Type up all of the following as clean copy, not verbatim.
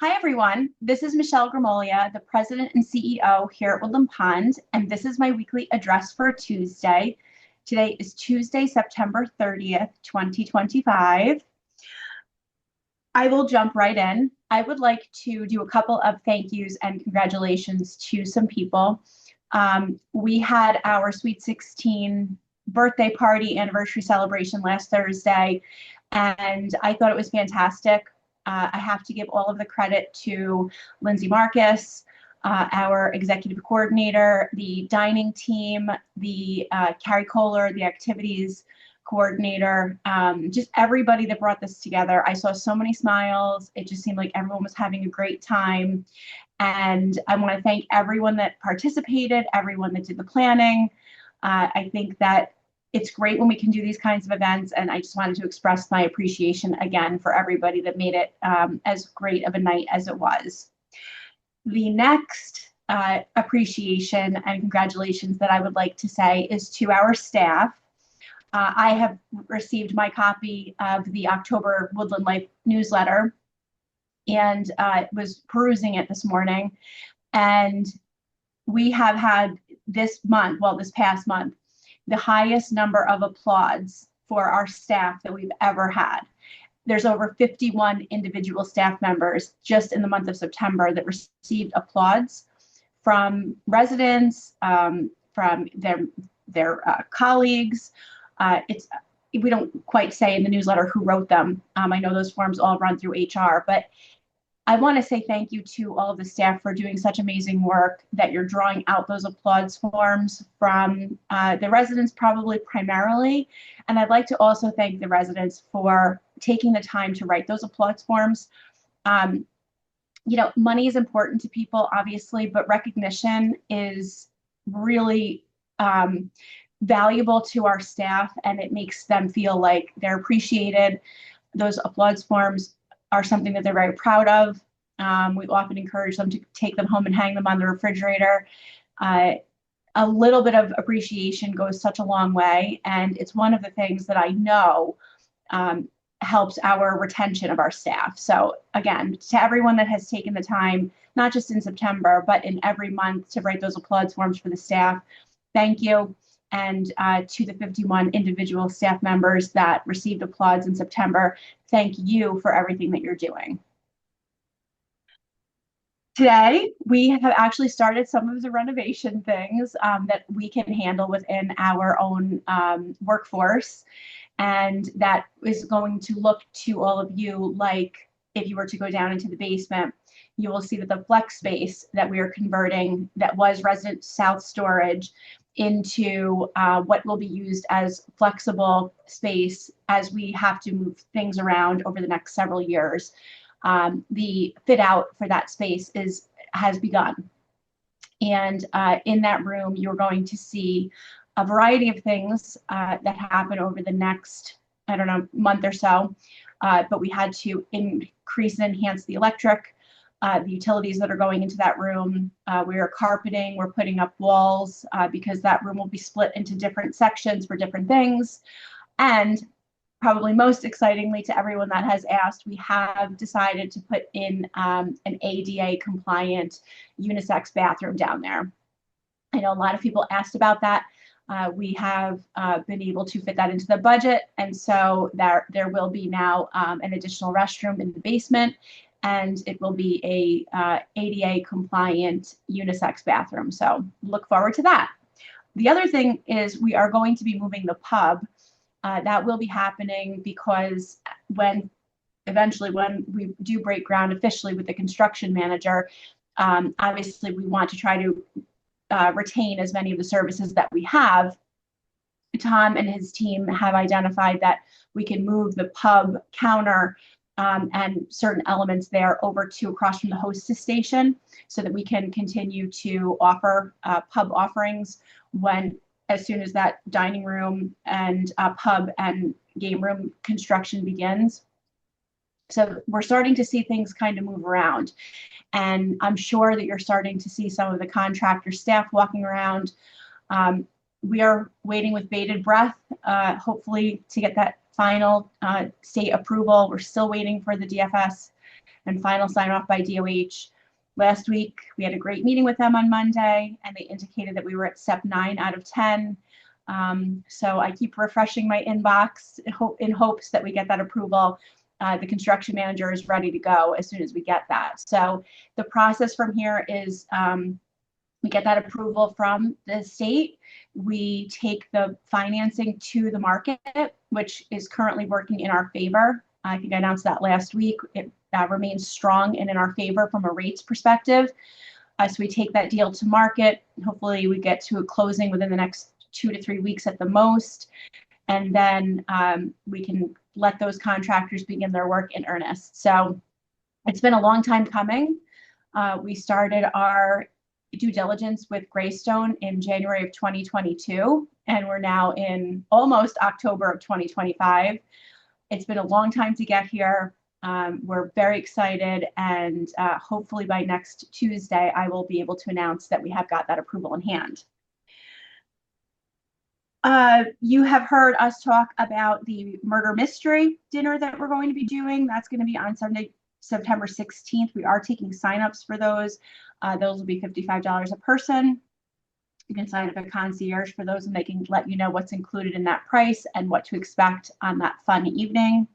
Hi, everyone. This is Michelle Gramoglia, the President and CEO here at Woodland Pond, and this is my weekly address for Tuesday. Today is Tuesday, September 30th, 2025. I will jump right in. I would like to do a couple of thank yous and congratulations to some people. We had our Sweet 16 birthday party anniversary celebration last Thursday, and I thought it was fantastic. I have to give all of the credit to Lindsay Marcus, our executive coordinator, the dining team, the Carrie Kohler, the activities coordinator, just everybody that brought this together. I saw so many smiles. It just seemed like everyone was having a great time. And I want to thank everyone that participated, everyone that did the planning. I think that it's great when we can do these kinds of events, and I just wanted to express my appreciation again for everybody that made it as great of a night as it was. The next appreciation and congratulations that I would like to say is to our staff. I have received my copy of the October Woodland Life newsletter and was perusing it this morning. And we have had this past month, the highest number of applauds for our staff that we've ever had. There's over 51 individual staff members just in the month of September that received applauds from residents, from their colleagues. We don't quite say in the newsletter who wrote them. I know those forms all run through HR, but I want to say thank you to all of the staff for doing such amazing work, that you're drawing out those applause forms from the residents probably primarily. And I'd like to also thank the residents for taking the time to write those applause forms. Money is important to people, obviously, but recognition is really valuable to our staff, and it makes them feel like they're appreciated. Those applause forms are something that they're very proud of. We often encourage them to take them home and hang them on the refrigerator. A little bit of appreciation goes such a long way, and it's one of the things that I know helps our retention of our staff. So again, to everyone that has taken the time, not just in September, but in every month, to write those applause forms for the staff, thank you. And to the 51 individual staff members that received applause in September, thank you for everything that you're doing. Today, we have actually started some of the renovation things that we can handle within our own workforce. And that is going to look to all of you like if you were to go down into the basement, you will see that the flex space that we are converting, that was resident south storage, into what will be used as flexible space as we have to move things around over the next several years. The fit out for that space has begun. And in that room, you're going to see a variety of things that happen over the next, month or so. But we had to increase and enhance the electric, the utilities that are going into that room. We are carpeting, we're putting up walls because that room will be split into different sections for different things. And probably most excitingly to everyone that has asked, we have decided to put in an ADA compliant unisex bathroom down there. I know a lot of people asked about that. We have been able to fit that into the budget. And so there will be now an additional restroom in the basement, and it will be a ADA compliant unisex bathroom. So look forward to that. The other thing is we are going to be moving the pub. That will be happening because eventually when we do break ground officially with the construction manager, obviously we want to try to retain as many of the services that we have. Tom and his team have identified that we can move the pub counter and certain elements there over to across from the hostess station so that we can continue to offer pub offerings as soon as that dining room and pub and game room construction begins. So we're starting to see things kind of move around. And I'm sure that you're starting to see some of the contractor staff walking around. We are waiting with bated breath, hopefully to get that final state approval. We're still waiting for the DFS and final sign off by DOH. Last week, we had a great meeting with them on Monday, and they indicated that we were at step 9 out of 10. So I keep refreshing my inbox in hopes that we get that approval. The construction manager is ready to go as soon as we get that. So the process from here is we get that approval from the state. We take the financing to the market, which is currently working in our favor. I think I announced that last week. It remains strong and in our favor from a rates perspective. So we take that deal to market. Hopefully we get to a closing within the next 2 to 3 weeks at the most. And then we can let those contractors begin their work in earnest. So it's been a long time coming. We started our due diligence with Greystone in January of 2022, and we're now in almost October of 2025. It's been a long time to get here. We're very excited, and hopefully by next Tuesday, I will be able to announce that we have got that approval in hand. You have heard us talk about the murder mystery dinner that we're going to be doing. That's going to be on Sunday, September 16th. We are taking signups for those. Those will be $55 a person. You can sign up at concierge for those, and they can let you know what's included in that price and what to expect on that fun evening.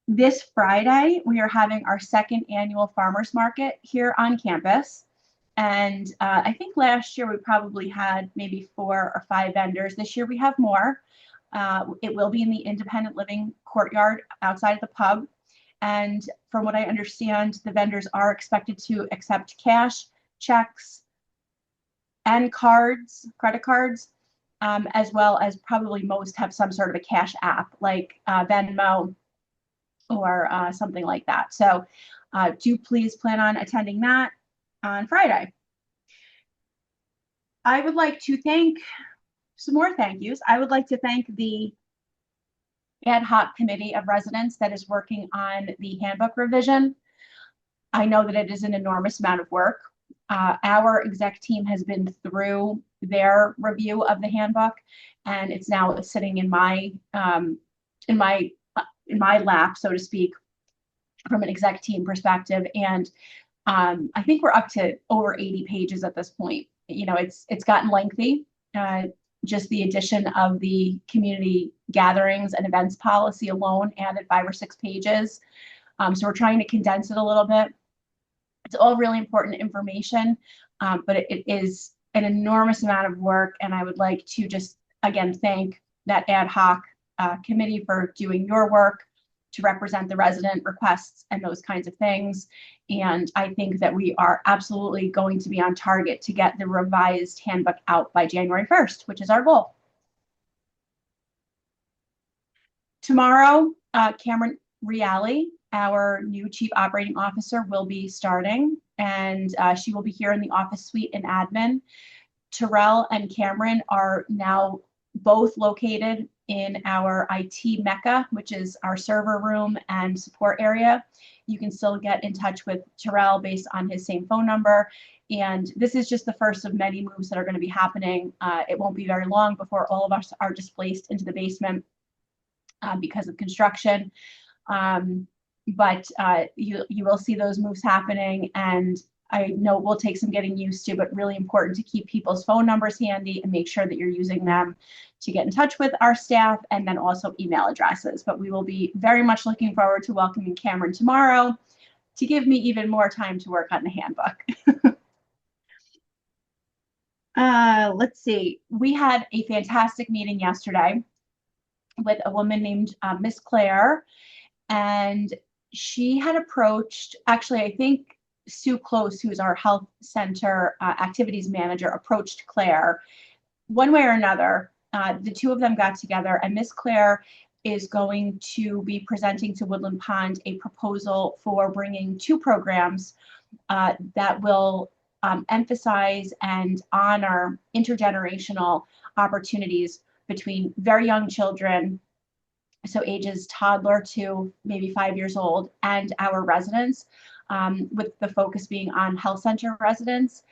This Friday, we are having our second annual farmers market here on campus. And I think last year we probably had maybe 4 or 5 vendors. This year we have more. It will be in the independent living courtyard outside of the pub. And from what I understand, the vendors are expected to accept cash, checks, and cards, credit cards, as well as probably most have some sort of a cash app like Venmo or something like that. So do please plan on attending that on Friday. I would like to thank some more thank yous. I would like to thank the ad hoc committee of residents that is working on the handbook revision. I know that it is an enormous amount of work. Our exec team has been through their review of the handbook, and it's now sitting in my lap, so to speak, from an exec team perspective. And I think we're up to over 80 pages at this point. You know, it's gotten lengthy. Just the addition of the community gatherings and events policy alone added 5 or 6 pages. So we're trying to condense it a little bit. It's all really important information, but it is an enormous amount of work. And I would like to just, again, thank that ad hoc committee for doing your work to represent the resident requests and those kinds of things. And I think that we are absolutely going to be on target to get the revised handbook out by January 1st, which is our goal. Tomorrow, Cameron Reale, our new Chief Operating Officer, will be starting, and she will be here in the office suite and admin. Terrell and Cameron are now both located in our IT Mecca, which is our server room and support area. You can still get in touch with Terrell based on his same phone number. And this is just the first of many moves that are going to be happening. It won't be very long before all of us are displaced into the basement because of construction. But you will see those moves happening, and I know it will take some getting used to, but really important to keep people's phone numbers handy and make sure that you're using them to get in touch with our staff, and then also email addresses. But we will be very much looking forward to welcoming Cameron tomorrow to give me even more time to work on the handbook. Let's see. We had a fantastic meeting yesterday with a woman named Miss Claire, and she had approached, actually, I think Sue Close, who's our health center activities manager, approached Claire one way or another. The two of them got together, and Miss Claire is going to be presenting to Woodland Pond a proposal for bringing 2 programs that will emphasize and honor intergenerational opportunities between very young children, so ages toddler to maybe 5 years old, and our residents, with the focus being on health center residents.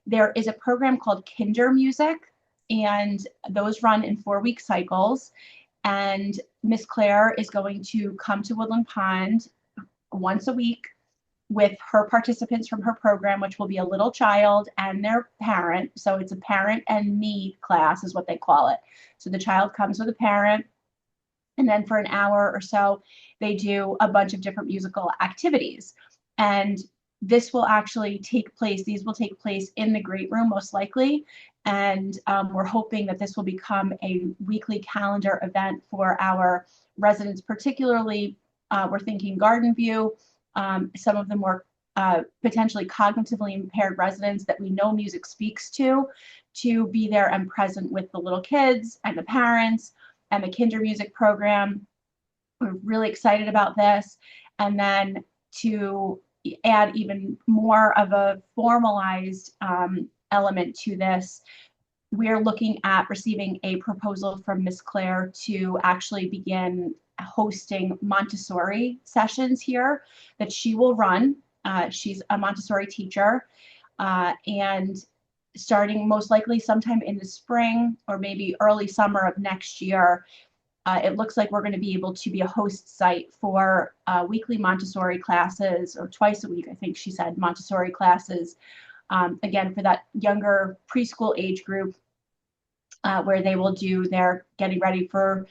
There is a program called Kinder Music, and those run in 4-week cycles. And Miss Claire is going to come to Woodland Pond once a week with her participants from her program, which will be a little child and their parent. So it's a parent and me class is what they call it. So the child comes with a parent, and then for an hour or so, they do a bunch of different musical activities. And this will actually take place, these will take place in the great room, most likely. And we're hoping that this will become a weekly calendar event for our residents, particularly we're thinking Garden View, some of the more potentially cognitively impaired residents that we know music speaks to be there and present with the little kids and the parents and the kinder music program. We're really excited about this. And then to add even more of a formalized element to this, we're looking at receiving a proposal from Ms. Claire to actually begin hosting Montessori sessions here that she will run. She's a Montessori teacher, and starting most likely sometime in the spring or maybe early summer of next year, it looks like we're going to be able to be a host site for weekly Montessori classes, or twice a week, I think she said, Montessori classes, again, for that younger preschool age group, where they will do their getting ready for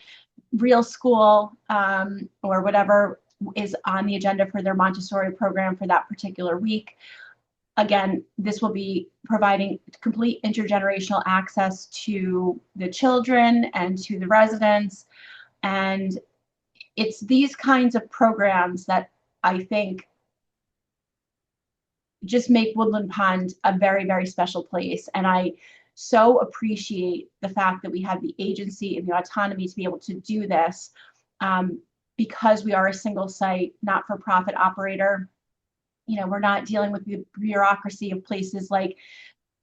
real school, or whatever is on the agenda for their Montessori program for that particular week. Again, this will be providing complete intergenerational access to the children and to the residents. And it's these kinds of programs that I think just make Woodland Pond a very, very special place. And I so appreciate the fact that we have the agency and the autonomy to be able to do this, because we are a single site, not-for-profit operator. You know, we're not dealing with the bureaucracy of places like,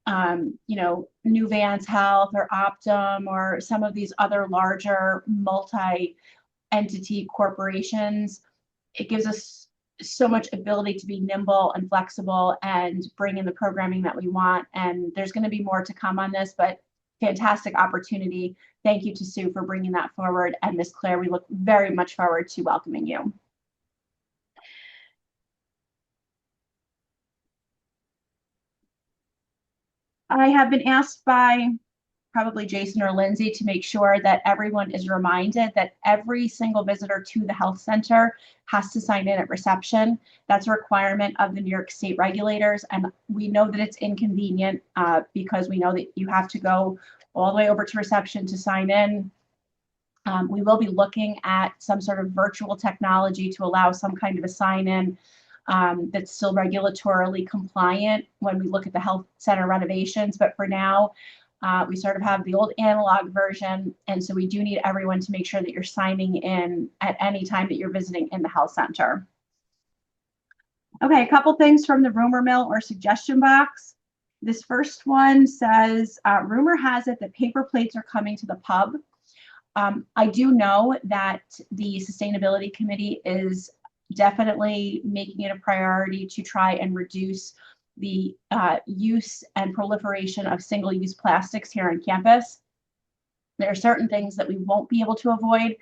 you know, New Vance Health or Optum or some of these other larger multi-entity corporations. It gives us so much ability to be nimble and flexible and bring in the programming that we want. And there's going to be more to come on this, but fantastic opportunity. Thank you to Sue for bringing that forward. And Ms. Claire, we look very much forward to welcoming you. I have been asked by probably Jason or Lindsay to make sure that everyone is reminded that every single visitor to the health center has to sign in at reception. That's a requirement of the New York State regulators. And we know that it's inconvenient because we know that you have to go all the way over to reception to sign in. We will be looking at some sort of virtual technology to allow some kind of a sign in that's still regulatorily compliant when we look at the health center renovations. But for now, we sort of have the old analog version. And so we do need everyone to make sure that you're signing in at any time that you're visiting in the health center. Okay, a couple things from the rumor mill or suggestion box. This first one says, rumor has it that paper plates are coming to the pub. I do know that the Sustainability Committee is definitely making it a priority to try and reduce the use and proliferation of single-use plastics here on campus. There are certain things that we won't be able to avoid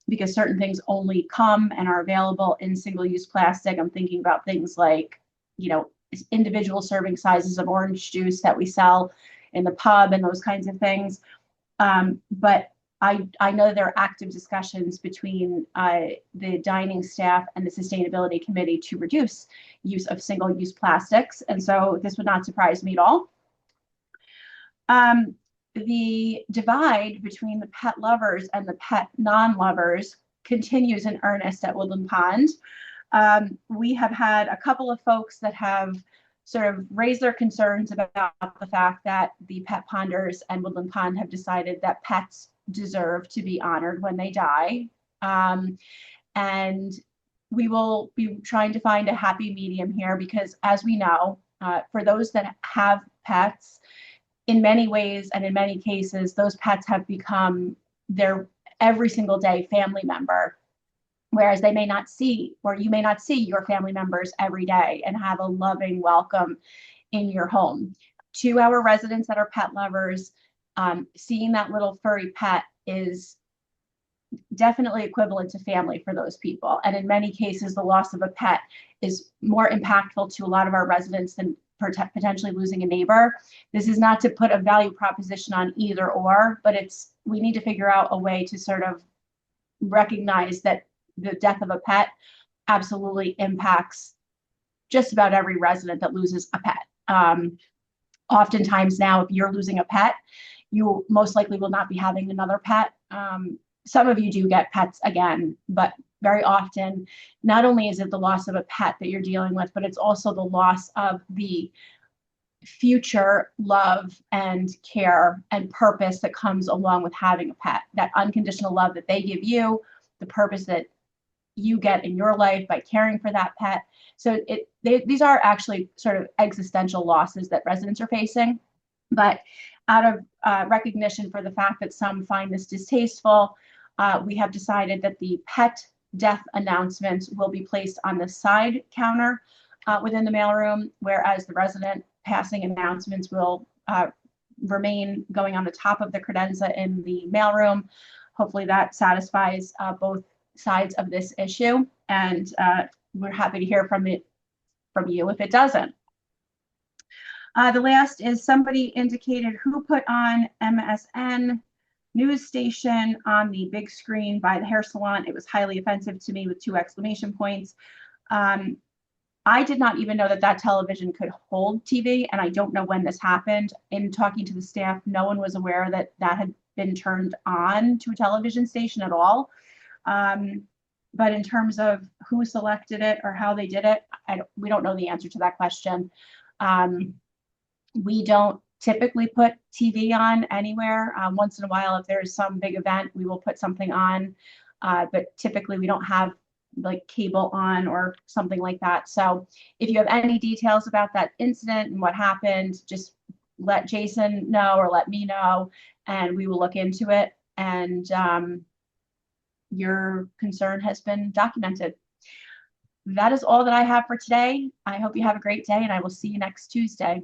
because certain things only come and are available in single-use plastic. I'm thinking about things like, you know, individual serving sizes of orange juice that we sell in the pub and those kinds of things. But I know there are active discussions between the dining staff and the Sustainability Committee to reduce use of single-use plastics. And so this would not surprise me at all. The divide between the pet lovers and the pet non-lovers continues in earnest at Woodland Pond. We have had a couple of folks that have sort of raised their concerns about the fact that the pet ponders and Woodland Pond have decided that pets deserve to be honored when they die. And we will be trying to find a happy medium here because, as we know, for those that have pets, in many ways and in many cases, those pets have become their every single day family member. Whereas they may not see, or you may not see your family members every day and have a loving welcome in your home. To our residents that are pet lovers, seeing that little furry pet is definitely equivalent to family for those people. And in many cases, the loss of a pet is more impactful to a lot of our residents than potentially losing a neighbor. This is not to put a value proposition on either or, but we need to figure out a way to sort of recognize that the death of a pet absolutely impacts just about every resident that loses a pet. Oftentimes now, if you're losing a pet, you most likely will not be having another pet. Some of you do get pets again, but very often, not only is it the loss of a pet that you're dealing with, but it's also the loss of the future love and care and purpose that comes along with having a pet, that unconditional love that they give you, the purpose that you get in your life by caring for that pet. So these are actually sort of existential losses that residents are facing. But out of recognition for the fact that some find this distasteful, we have decided that the pet death announcements will be placed on the side counter within the mailroom, whereas the resident passing announcements will remain going on the top of the credenza in the mailroom. Hopefully that satisfies both sides of this issue, and we're happy to hear from you if it doesn't. The last is somebody indicated who put on MSN news station on the big screen by the hair salon. It was highly offensive to me with 2 exclamation points. I did not even know that that television could hold TV, and I don't know when this happened. In talking to the staff, no one was aware that that had been turned on to a television station at all. But in terms of who selected it or how they did it, we don't know the answer to that question. We don't typically put TV on anywhere. Once in a while, if there's some big event, we will put something on. But typically we don't have like cable on or something like that. So if you have any details about that incident and what happened, just let Jason know or let me know, and we will look into it. And your concern has been documented. That is all that I have for today. I hope you have a great day, and I will see you next Tuesday.